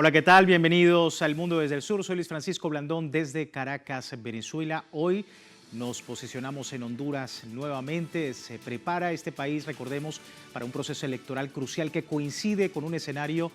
Hola, ¿qué tal? Bienvenidos al Mundo desde el Sur. Soy Luis Francisco Blandón desde Caracas, Venezuela. Hoy nos posicionamos en Honduras nuevamente. Se prepara este país, recordemos, para un proceso electoral crucial que coincide con un escenario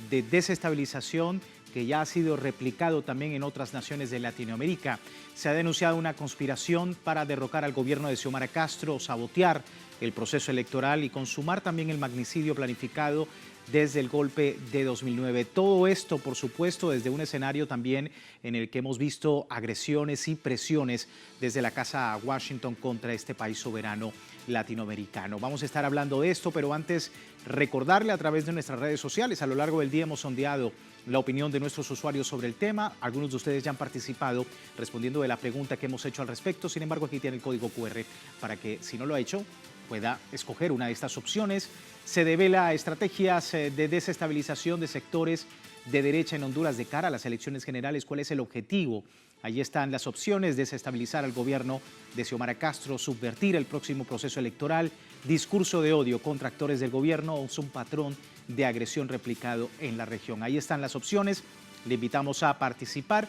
de desestabilización que ya ha sido replicado también en otras naciones de Latinoamérica. Se ha denunciado una conspiración para derrocar al gobierno de Xiomara Castro, sabotear el proceso electoral y consumar también el magnicidio planificado desde el golpe de 2009. Todo esto, por supuesto, desde un escenario también en el que hemos visto agresiones y presiones desde la Casa Washington contra este país soberano latinoamericano. Vamos a estar hablando de esto, pero antes recordarle a través de nuestras redes sociales. A lo largo del día hemos sondeado la opinión de nuestros usuarios sobre el tema. Algunos de ustedes ya han participado respondiendo de la pregunta que hemos hecho al respecto. Sin embargo, aquí tiene el código QR para que, si no lo ha hecho, pueda escoger una de estas opciones. Se devela estrategias de desestabilización de sectores de derecha en Honduras de cara a las elecciones generales. ¿Cuál es el objetivo? Allí están las opciones: desestabilizar al gobierno de Xiomara Castro, subvertir el próximo proceso electoral, discurso de odio contra actores del gobierno o un patrón de agresión replicado en la región. Ahí están las opciones. Le invitamos a participar.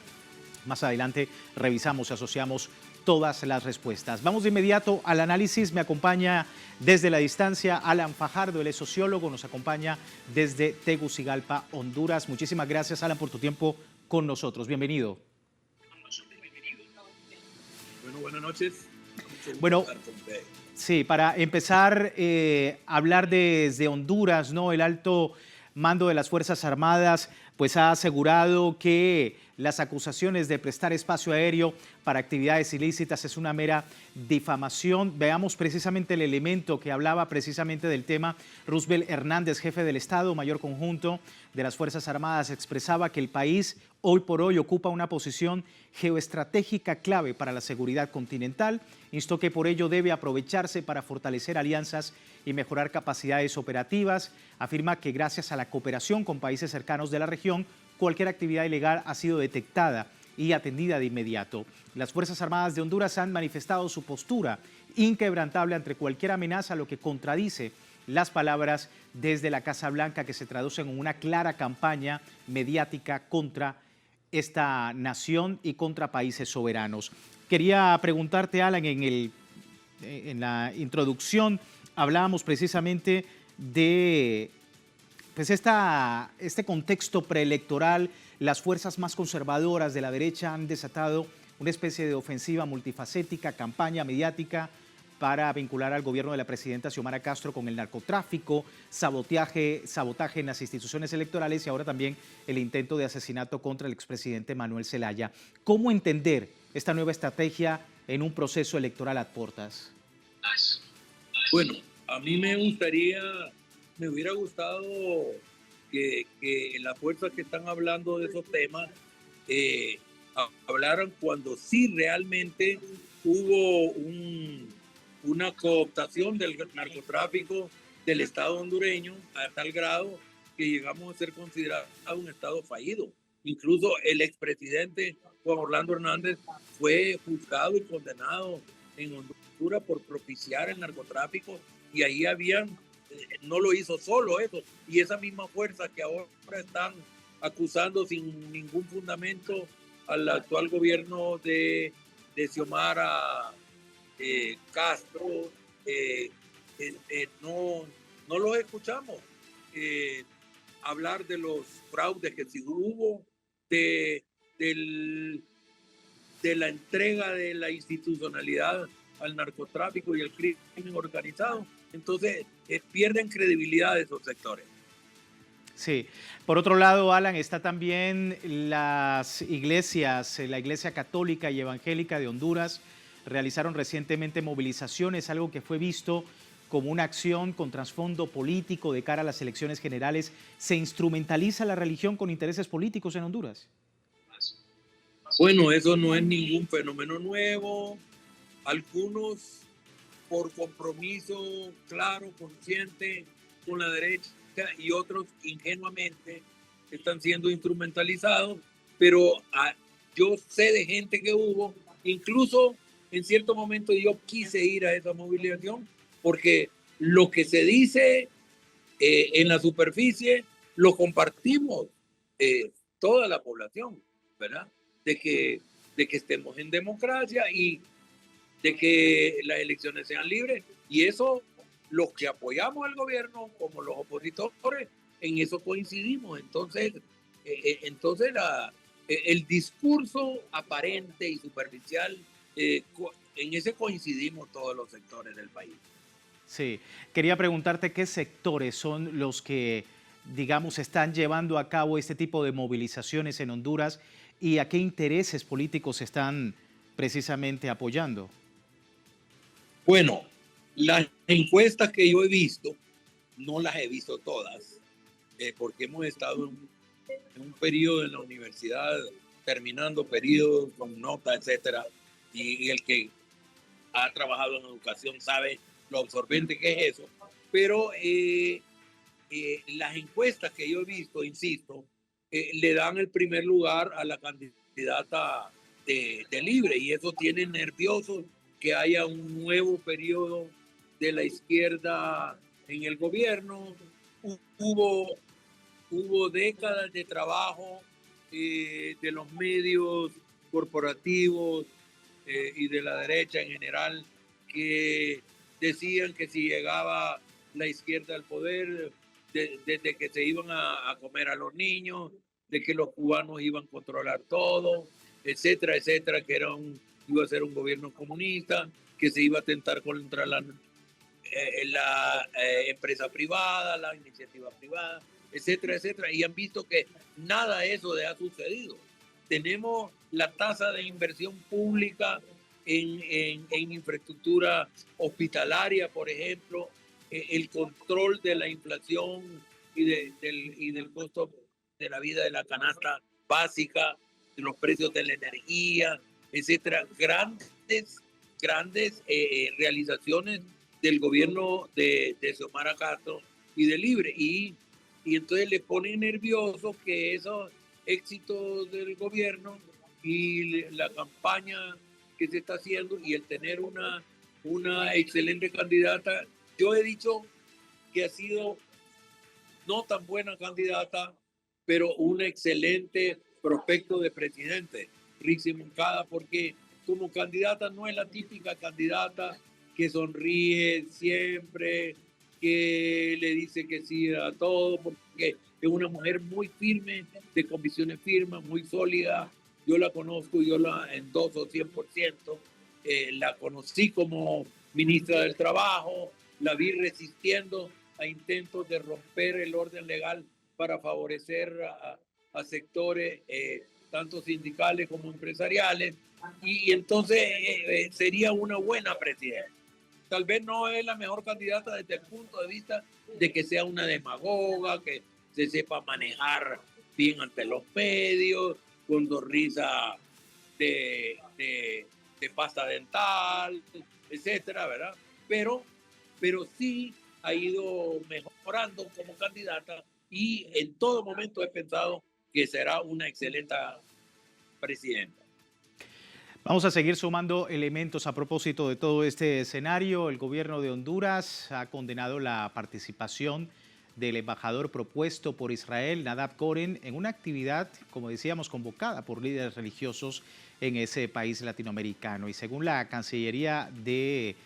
Más adelante revisamos y asociamos todas las respuestas. Vamos de inmediato al análisis. Me acompaña desde la distancia Alan Fajardo, él es sociólogo, nos acompaña desde Tegucigalpa, Honduras. Muchísimas gracias, Alan, por tu tiempo con nosotros. Bienvenido. Bueno, buenas noches. Bueno, sí, para empezar a hablar desde Honduras, ¿no? El alto mando de las Fuerzas Armadas pues ha asegurado que las acusaciones de prestar espacio aéreo para actividades ilícitas es una mera difamación. Veamos precisamente el elemento que hablaba precisamente del tema. Roosevelt Hernández, jefe del Estado Mayor Conjunto de las Fuerzas Armadas, expresaba que el país hoy por hoy ocupa una posición geoestratégica clave para la seguridad continental. Instó que por ello debe aprovecharse para fortalecer alianzas y mejorar capacidades operativas. Afirma que gracias a la cooperación con países cercanos de la región, cualquier actividad ilegal ha sido detectada y atendida de inmediato. Las Fuerzas Armadas de Honduras han manifestado su postura inquebrantable ante cualquier amenaza, lo que contradice las palabras desde la Casa Blanca, que se traducen en una clara campaña mediática contra esta nación y contra países soberanos. Quería preguntarte, Alan, en la introducción hablábamos precisamente de pues este contexto preelectoral. Las fuerzas más conservadoras de la derecha han desatado una especie de ofensiva multifacética, campaña mediática para vincular al gobierno de la presidenta Xiomara Castro con el narcotráfico, sabotaje en las instituciones electorales y ahora también el intento de asesinato contra el expresidente Manuel Zelaya. ¿Cómo entender esta nueva estrategia en un proceso electoral a puertas? Bueno, a mí me hubiera gustado que las fuerzas que están hablando de esos temas hablaran cuando sí realmente hubo una cooptación del narcotráfico del Estado hondureño a tal grado que llegamos a ser considerados un Estado fallido. Incluso el expresidente Juan Orlando Hernández fue juzgado y condenado en Honduras por propiciar el narcotráfico, y ahí no lo hizo solo eso, y esa misma fuerza que ahora están acusando sin ningún fundamento al actual gobierno de Xiomara Castro, no los escuchamos hablar de los fraudes que sí hubo, de la entrega de la institucionalidad al narcotráfico y al crimen organizado. Entonces pierden credibilidad de esos sectores. Sí. Por otro lado, Alan, está también las iglesias, la Iglesia Católica y Evangélica de Honduras realizaron recientemente movilizaciones, algo que fue visto como una acción con trasfondo político de cara a las elecciones generales. ¿Se instrumentaliza la religión con intereses políticos en Honduras? Bueno, eso no es ningún fenómeno nuevo. Algunos, por compromiso claro, consciente con la derecha, y otros ingenuamente están siendo instrumentalizados, pero yo sé de gente que hubo, incluso en cierto momento yo quise ir a esa movilización, porque lo que se dice en la superficie lo compartimos, toda la población, ¿verdad? De que, de que estemos en democracia y de que las elecciones sean libres. Y eso, los que apoyamos al gobierno como los opositores, en eso coincidimos. Entonces el discurso aparente y superficial, en ese coincidimos todos los sectores del país. Sí, quería preguntarte qué sectores son los que, digamos, están llevando a cabo este tipo de movilizaciones en Honduras y a qué intereses políticos están precisamente apoyando. Bueno, las encuestas que yo he visto, no las he visto todas, porque hemos estado en un periodo en la universidad, terminando periodos con notas, etcétera, y el que ha trabajado en educación sabe lo absorbente que es eso. Pero las encuestas que yo he visto, insisto, le dan el primer lugar a la candidata de Libre, y eso tiene nerviosos que haya un nuevo periodo de la izquierda en el gobierno. Hubo, hubo décadas de trabajo de los medios corporativos y de la derecha en general, que decían que si llegaba la izquierda al poder, desde que se iban a comer a los niños, de que los cubanos iban a controlar todo, etcétera, etcétera, que iba a ser un gobierno comunista, que se iba a atentar contra la empresa privada, la iniciativa privada, etcétera, etcétera. Y han visto que nada de eso ha sucedido. Tenemos la tasa de inversión pública en infraestructura hospitalaria, por ejemplo, el control de la inflación y del costo de la vida de la canasta básica, de los precios de la energía, etcétera. Grandes realizaciones del gobierno de Xiomara Castro y de Libre. Y entonces le pone nervioso que esos éxitos del gobierno y la campaña que se está haciendo y el tener una excelente candidata, yo he dicho que ha sido no tan buena candidata, pero un excelente prospecto de presidente, Rixi Moncada, porque como candidata no es la típica candidata que sonríe siempre, que le dice que sí a todo, porque es una mujer muy firme, de convicciones firmes, muy sólida. Yo la conozco, yo la endoso 100%. La conocí como ministra del Trabajo, la vi resistiendo a intentos de romper el orden legal para favorecer a sectores tanto sindicales como empresariales, y entonces sería una buena presidenta. Tal vez no es la mejor candidata desde el punto de vista de que sea una demagoga, que se sepa manejar bien ante los medios, con sonrisa de pasta dental, etcétera, ¿verdad? Pero sí ha ido mejorando como candidata y en todo momento he pensado que será una excelente presidenta. Vamos a seguir sumando elementos a propósito de todo este escenario. El gobierno de Honduras ha condenado la participación del embajador propuesto por Israel, Nadav Koren, en una actividad, como decíamos, convocada por líderes religiosos en ese país latinoamericano. Y según la Cancillería del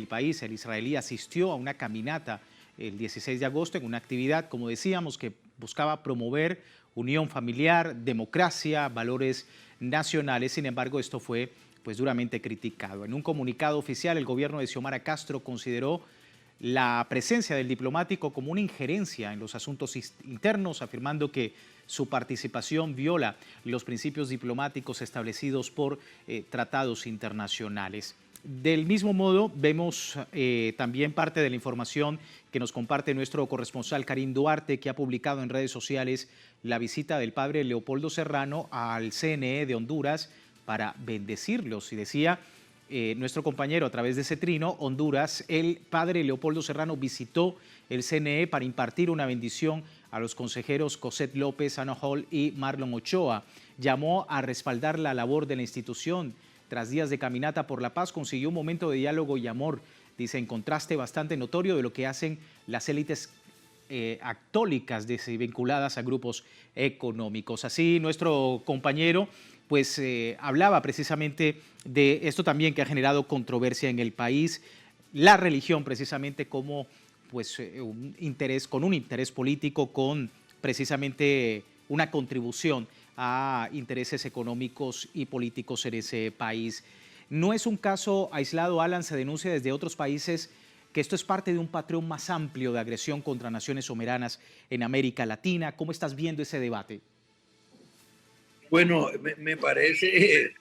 país, el israelí asistió a una caminata el 16 de agosto en una actividad, como decíamos, que buscaba promover unión familiar, democracia, valores nacionales. Sin embargo, esto fue pues duramente criticado. En un comunicado oficial, el gobierno de Xiomara Castro consideró la presencia del diplomático como una injerencia en los asuntos internos, afirmando que su participación viola los principios diplomáticos establecidos por tratados internacionales. Del mismo modo, vemos también parte de la información que nos comparte nuestro corresponsal Karim Duarte, que ha publicado en redes sociales la visita del padre Leopoldo Serrano al CNE de Honduras para bendecirlos. Y decía nuestro compañero a través de ese trino, Honduras, el padre Leopoldo Serrano visitó el CNE para impartir una bendición a los consejeros Cosette López, Ana Hall y Marlon Ochoa. Llamó a respaldar la labor de la institución. Tras días de caminata por la paz, consiguió un momento de diálogo y amor, dice, en contraste bastante notorio de lo que hacen las élites católicas vinculadas a grupos económicos. Así nuestro compañero pues hablaba precisamente de esto también que ha generado controversia en el país, la religión precisamente como pues un interés político, con precisamente una contribución a intereses económicos y políticos en ese país. No es un caso aislado, Alan, se denuncia desde otros países que esto es parte de un patrón más amplio de agresión contra naciones soberanas en América Latina. ¿Cómo estás viendo ese debate? Bueno, me parece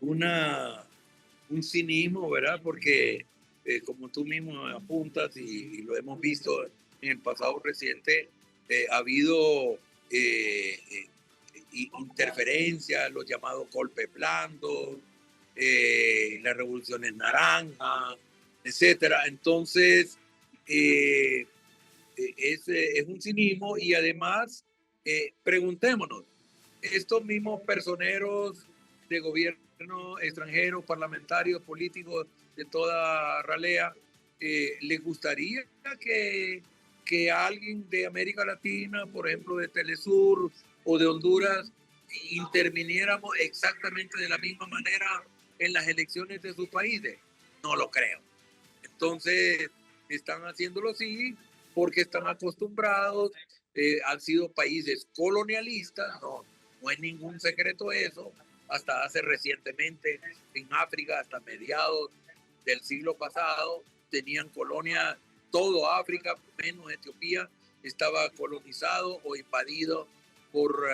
un cinismo, ¿verdad? Porque como tú mismo apuntas y lo hemos visto en el pasado reciente, ha habido interferencias, los llamados golpes blandos, las revoluciones naranjas, etcétera. Entonces, es un cinismo y además, preguntémonos, estos mismos personeros de gobierno extranjeros, parlamentarios, políticos de toda ralea, ¿les gustaría que alguien de América Latina, por ejemplo de Telesur o de Honduras, interviniéramos exactamente de la misma manera en las elecciones de sus países? No lo creo. Entonces, están haciéndolo así porque están acostumbrados, han sido países colonialistas, no es ningún secreto eso, hasta hace recientemente en África, hasta mediados del siglo pasado, tenían colonias, todo África, menos Etiopía, estaba colonizado o invadido por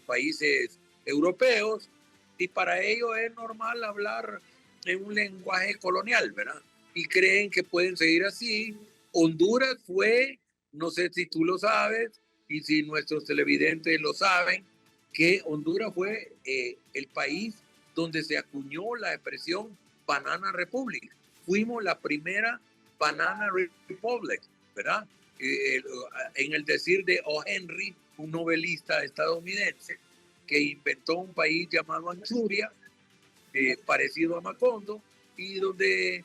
países europeos, y para ellos es normal hablar en un lenguaje colonial, ¿verdad? Y creen que pueden seguir así. Honduras fue, no sé si tú lo sabes y si nuestros televidentes lo saben, que Honduras fue el país donde se acuñó la expresión Banana Republic. Fuimos la primera Banana Republic, ¿verdad? En el decir de O. Henry, un novelista estadounidense que inventó un país llamado Anchuria, parecido a Macondo, y donde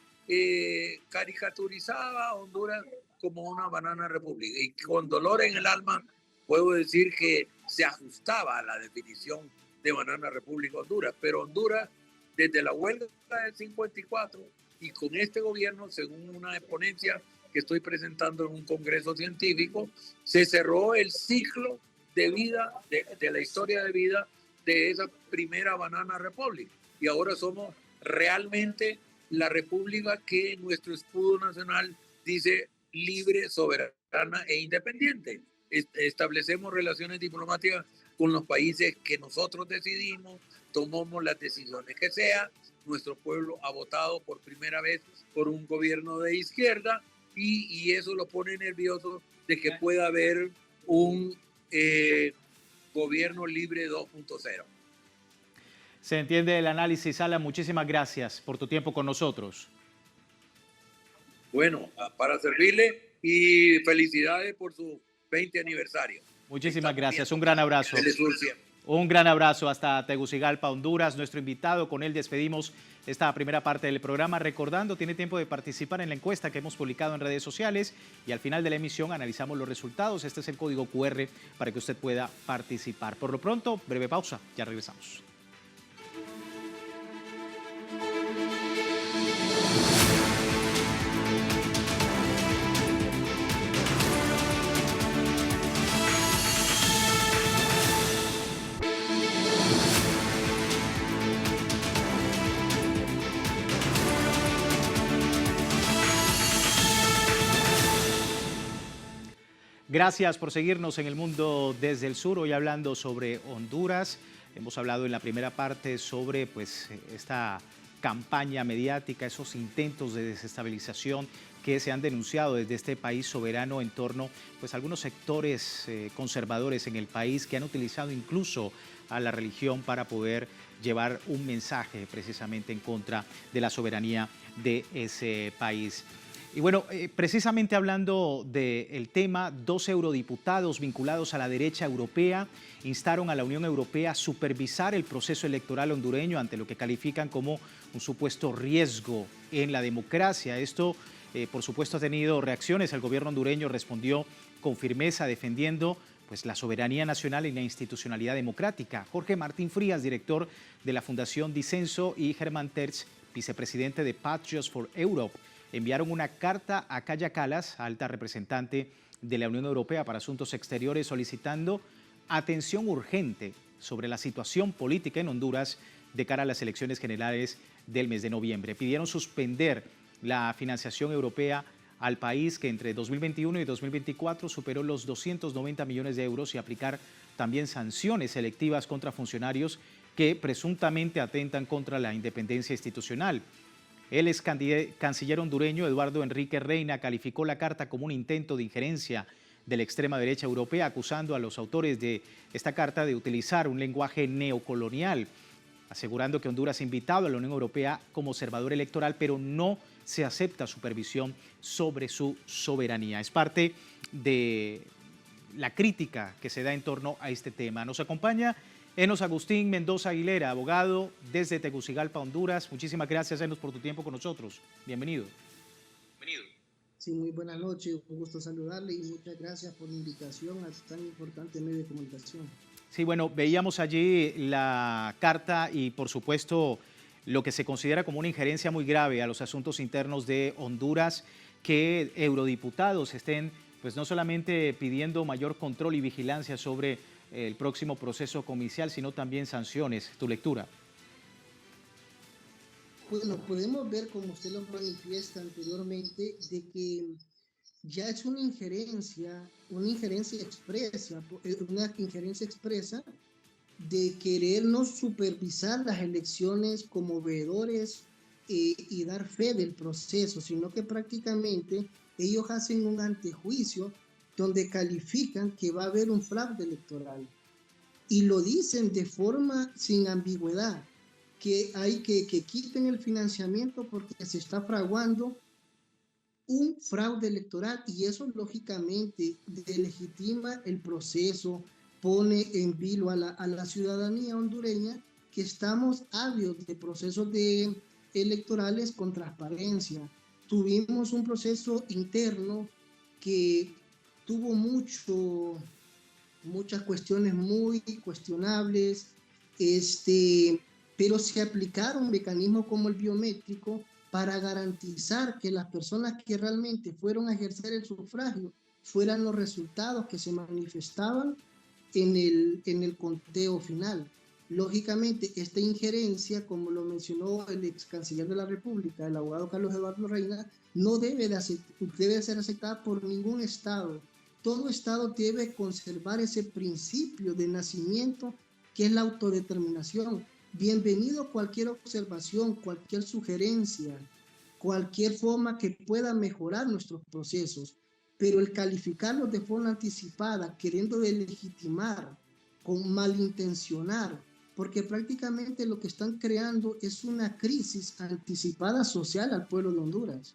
caricaturizaba a Honduras como una banana república. Y con dolor en el alma puedo decir que se ajustaba a la definición de banana república Honduras, pero Honduras, desde la huelga del 54 y con este gobierno, según una ponencia que estoy presentando en un congreso científico, se cerró el ciclo de vida, de la historia de vida de esa primera banana república. Y ahora somos realmente la república que nuestro escudo nacional dice libre, soberana e independiente. Establecemos relaciones diplomáticas con los países que nosotros decidimos, tomamos las decisiones que sea. Nuestro pueblo ha votado por primera vez por un gobierno de izquierda y eso lo pone nervioso de que pueda haber un gobierno libre 2.0. Se entiende el análisis, Alan. Muchísimas gracias por tu tiempo con nosotros. Bueno, para servirle y felicidades por su 20 aniversario. Muchísimas gracias. Un gran abrazo. Siempre. Un gran abrazo hasta Tegucigalpa, Honduras. Nuestro invitado, con él despedimos esta primera parte del programa. Recordando, tiene tiempo de participar en la encuesta que hemos publicado en redes sociales y al final de la emisión analizamos los resultados. Este es el código QR para que usted pueda participar. Por lo pronto, breve pausa. Ya regresamos. Gracias por seguirnos en El Mundo desde el Sur, hoy hablando sobre Honduras. Hemos hablado en la primera parte sobre esta campaña mediática, esos intentos de desestabilización que se han denunciado desde este país soberano en torno a algunos sectores conservadores en el país que han utilizado incluso a la religión para poder llevar un mensaje precisamente en contra de la soberanía de ese país. Y bueno, precisamente hablando del tema, 2 eurodiputados vinculados a la derecha europea instaron a la Unión Europea a supervisar el proceso electoral hondureño ante lo que califican como un supuesto riesgo en la democracia. Esto por supuesto, ha tenido reacciones. El gobierno hondureño respondió con firmeza defendiendo pues, la soberanía nacional y la institucionalidad democrática. Jorge Martín Frías, director de la Fundación Disenso, y Germán Terz, vicepresidente de Patriots for Europe, enviaron una carta a Kaja Kallas, alta representante de la Unión Europea para Asuntos Exteriores, solicitando atención urgente sobre la situación política en Honduras de cara a las elecciones generales del mes de noviembre. Pidieron suspender la financiación europea al país, que entre 2021 y 2024 superó los 290 millones de euros, y aplicar también sanciones selectivas contra funcionarios que presuntamente atentan contra la independencia institucional. El ex canciller hondureño Eduardo Enrique Reina calificó la carta como un intento de injerencia de la extrema derecha europea, acusando a los autores de esta carta de utilizar un lenguaje neocolonial, asegurando que Honduras ha invitado a la Unión Europea como observador electoral, pero no se acepta supervisión sobre su soberanía. Es parte de la crítica que se da en torno a este tema. Nos acompaña Enos Agustín Mendoza Aguilera, abogado desde Tegucigalpa, Honduras. Muchísimas gracias, Enos, por tu tiempo con nosotros. Bienvenido. Sí, muy buenas noches, un gusto saludarle y muchas gracias por la invitación a tan importante medio de comunicación. Sí, bueno, veíamos allí la carta y, por supuesto, lo que se considera como una injerencia muy grave a los asuntos internos de Honduras, que eurodiputados estén, pues, no solamente pidiendo mayor control y vigilancia sobre el próximo proceso comicial, sino también sanciones. ¿Tu lectura? Bueno, podemos ver, como usted lo manifiesta anteriormente, de que ya es una injerencia expresa de querer no supervisar las elecciones como veedores y dar fe del proceso, sino que prácticamente ellos hacen un antejuicio donde califican que va a haber un fraude electoral y lo dicen de forma sin ambigüedad, que hay que quiten el financiamiento porque se está fraguando un fraude electoral, y eso lógicamente delegitima el proceso, pone en vilo a la ciudadanía hondureña, que estamos ávidos de procesos electorales con transparencia. Tuvimos un proceso interno que tuvo muchas cuestiones muy cuestionables, pero se aplicaron mecanismos como el biométrico para garantizar que las personas que realmente fueron a ejercer el sufragio fueran los resultados que se manifestaban en el conteo final. Lógicamente, esta injerencia, como lo mencionó el ex canciller de la República, el abogado Carlos Eduardo Reina, no debe ser aceptada por ningún Estado. Todo Estado debe conservar ese principio de nacimiento que es la autodeterminación. Bienvenido cualquier observación, cualquier sugerencia, cualquier forma que pueda mejorar nuestros procesos, pero el calificarlos de forma anticipada, queriendo delegitimar, con malintencionar, porque prácticamente lo que están creando es una crisis anticipada social al pueblo de Honduras.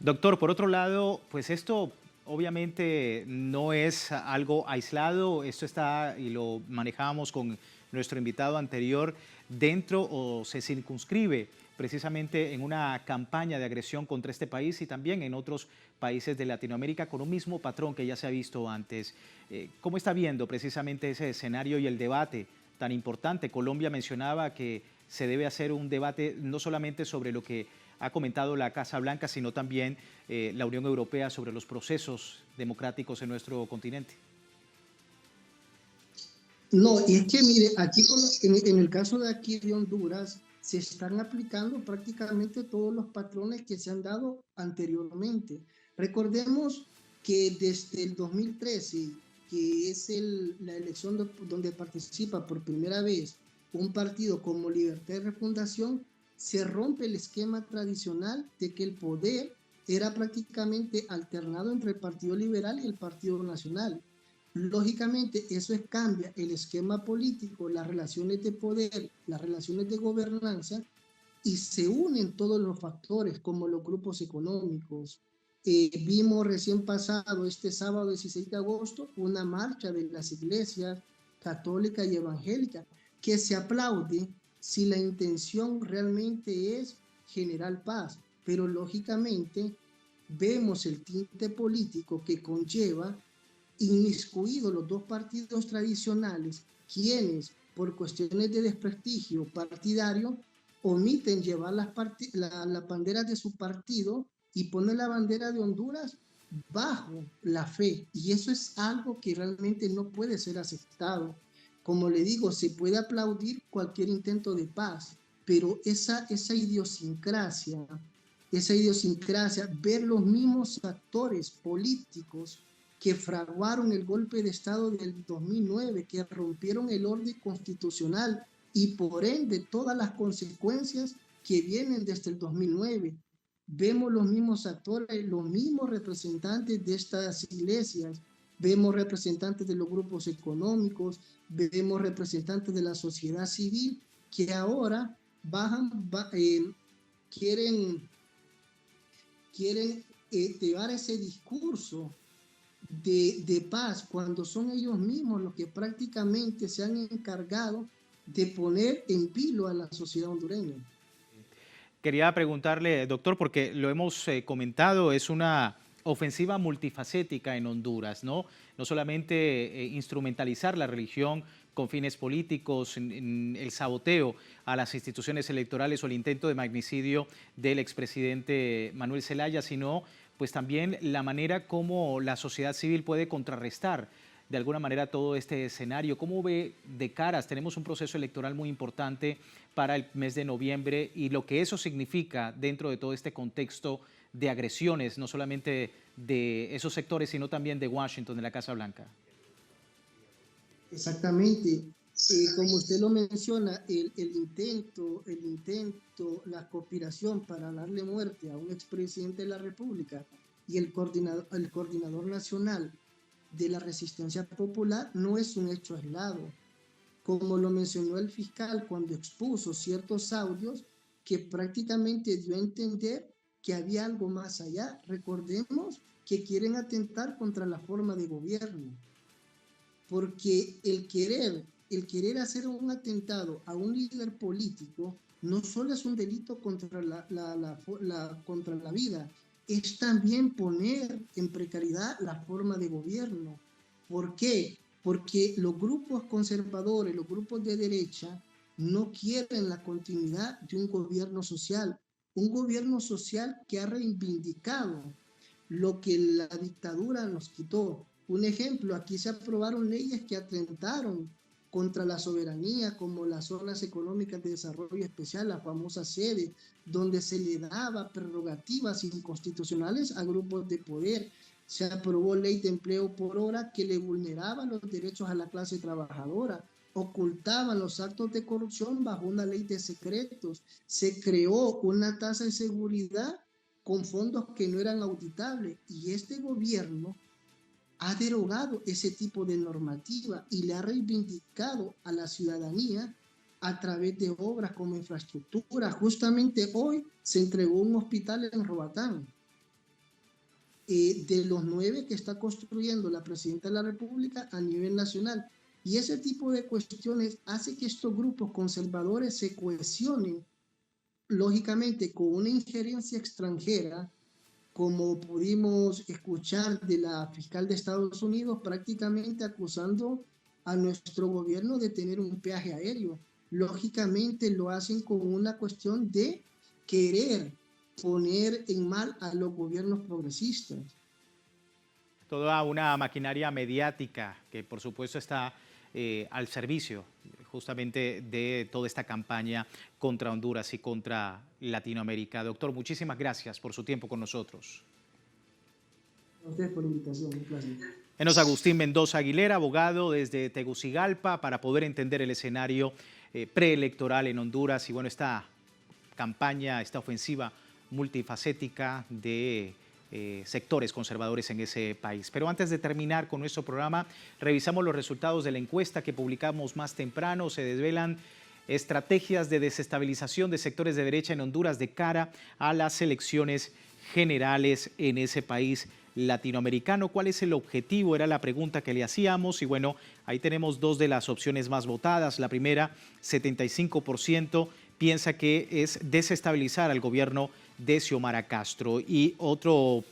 Doctor, por otro lado, pues esto obviamente no es algo aislado, esto está, y lo manejábamos con nuestro invitado anterior, dentro o se circunscribe precisamente en una campaña de agresión contra este país y también en otros países de Latinoamérica con un mismo patrón que ya se ha visto antes. ¿Cómo está viendo precisamente ese escenario y el debate tan importante? Colombia mencionaba que se debe hacer un debate no solamente sobre lo que ha comentado la Casa Blanca, sino también la Unión Europea sobre los procesos democráticos en nuestro continente. No, y es que mire, aquí en el caso de aquí de Honduras, se están aplicando prácticamente todos los patrones que se han dado anteriormente. Recordemos que desde el 2013, que es la elección donde participa por primera vez un partido como Libertad y Refundación, se rompe el esquema tradicional de que el poder era prácticamente alternado entre el Partido Liberal y el Partido Nacional. Lógicamente, eso cambia el esquema político, las relaciones de poder, las relaciones de gobernanza, y se unen todos los factores, como los grupos económicos. Vimos recién pasado, este sábado 16 de agosto, una marcha de las iglesias católica y evangélica, que se aplaude si la intención realmente es generar paz. pero lógicamente vemos el tinte político que conlleva inmiscuidos los dos partidos tradicionales, quienes por cuestiones de desprestigio partidario omiten llevar las banderas de su partido y ponen la bandera de Honduras bajo la fe, y eso es algo que realmente no puede ser aceptado. Como le digo, se puede aplaudir cualquier intento de paz, pero esa idiosincrasia, ver los mismos actores políticos que fraguaron el golpe de Estado del 2009, que rompieron el orden constitucional y por ende todas las consecuencias que vienen desde el 2009. Vemos los mismos actores, los mismos representantes de estas iglesias, vemos representantes de los grupos económicos, vemos representantes de la sociedad civil que ahora quieren llevar ese discurso de paz, cuando son ellos mismos los que prácticamente se han encargado de poner en vilo a la sociedad hondureña. Quería preguntarle, doctor, porque lo hemos comentado, es una ofensiva multifacética en Honduras, ¿no? No solamente instrumentalizar la religión con fines políticos, en el saboteo a las instituciones electorales o el intento de magnicidio del expresidente Manuel Zelaya, sino pues también la manera como la sociedad civil puede contrarrestar de alguna manera todo este escenario. ¿Cómo ve de caras? Tenemos un proceso electoral muy importante para el mes de noviembre y lo que eso significa dentro de todo este contexto de agresiones, no solamente de esos sectores, sino también de Washington, de la Casa Blanca. Exactamente. Como usted lo menciona, el intento, la conspiración para darle muerte a un expresidente de la República y el coordinador nacional de la resistencia popular no es un hecho aislado. Como lo mencionó el fiscal cuando expuso ciertos audios que prácticamente dio a entender que había algo más allá. Recordemos que quieren atentar contra la forma de gobierno, porque el querer hacer un atentado a un líder político no solo es un delito contra contra la vida, es también poner en precariedad la forma de gobierno. ¿Por qué? Porque los grupos conservadores, los grupos de derecha, no quieren la continuidad de un gobierno social que ha reivindicado lo que la dictadura nos quitó. Un ejemplo, aquí se aprobaron leyes que atentaron contra la soberanía, como las zonas económicas de desarrollo especial, la famosa sede, donde se le daba prerrogativas inconstitucionales a grupos de poder. Se aprobó ley de empleo por hora que le vulneraba los derechos a la clase trabajadora, ocultaban los actos de corrupción bajo una ley de secretos, se creó una tasa de seguridad con fondos que no eran auditables, y este gobierno ha derogado ese tipo de normativa y le ha reivindicado a la ciudadanía a través de obras como infraestructura. Justamente hoy se entregó un hospital en Roatán, de los 9 que está construyendo la Presidenta de la República a nivel nacional. Y ese tipo de cuestiones hace que estos grupos conservadores se cohesionen, lógicamente, con una injerencia extranjera, como pudimos escuchar de la fiscal de Estados Unidos, prácticamente acusando a nuestro gobierno de tener un peaje aéreo. Lógicamente lo hacen con una cuestión de querer poner en mal a los gobiernos progresistas. Toda una maquinaria mediática que por supuesto está al servicio justamente de toda esta campaña contra Honduras y contra Latinoamérica. Doctor, muchísimas gracias por su tiempo con nosotros. A ustedes por la invitación, un placer. Enos Agustín Mendoza Aguilera, abogado desde Tegucigalpa, para poder entender el escenario preelectoral en Honduras y bueno, esta campaña, esta ofensiva multifacética de sectores conservadores en ese país. Pero antes de terminar con nuestro programa, revisamos los resultados de la encuesta que publicamos más temprano. Se desvelan estrategias de desestabilización de sectores de derecha en Honduras de cara a las elecciones generales en ese país latinoamericano. ¿Cuál es el objetivo? Era la pregunta que le hacíamos y bueno, ahí tenemos dos de las opciones más votadas. La primera, 75% piensa que es desestabilizar al gobierno de Xiomara Castro. Y otro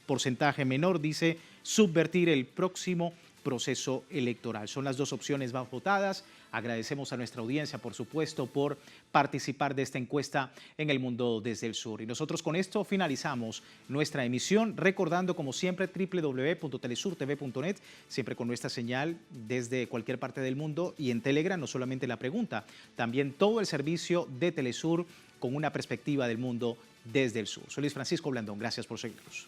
porcentaje menor dice subvertir el próximo proceso electoral. Son las dos opciones más votadas. Agradecemos a nuestra audiencia, por supuesto, por participar de esta encuesta en El Mundo desde el Sur. Y nosotros con esto finalizamos nuestra emisión, recordando como siempre www.telesurtv.net, siempre con nuestra señal desde cualquier parte del mundo, y en Telegram no solamente La Pregunta, también todo el servicio de Telesur con una perspectiva del mundo desde el sur. Soy Luis Francisco Blandón, gracias por seguirnos.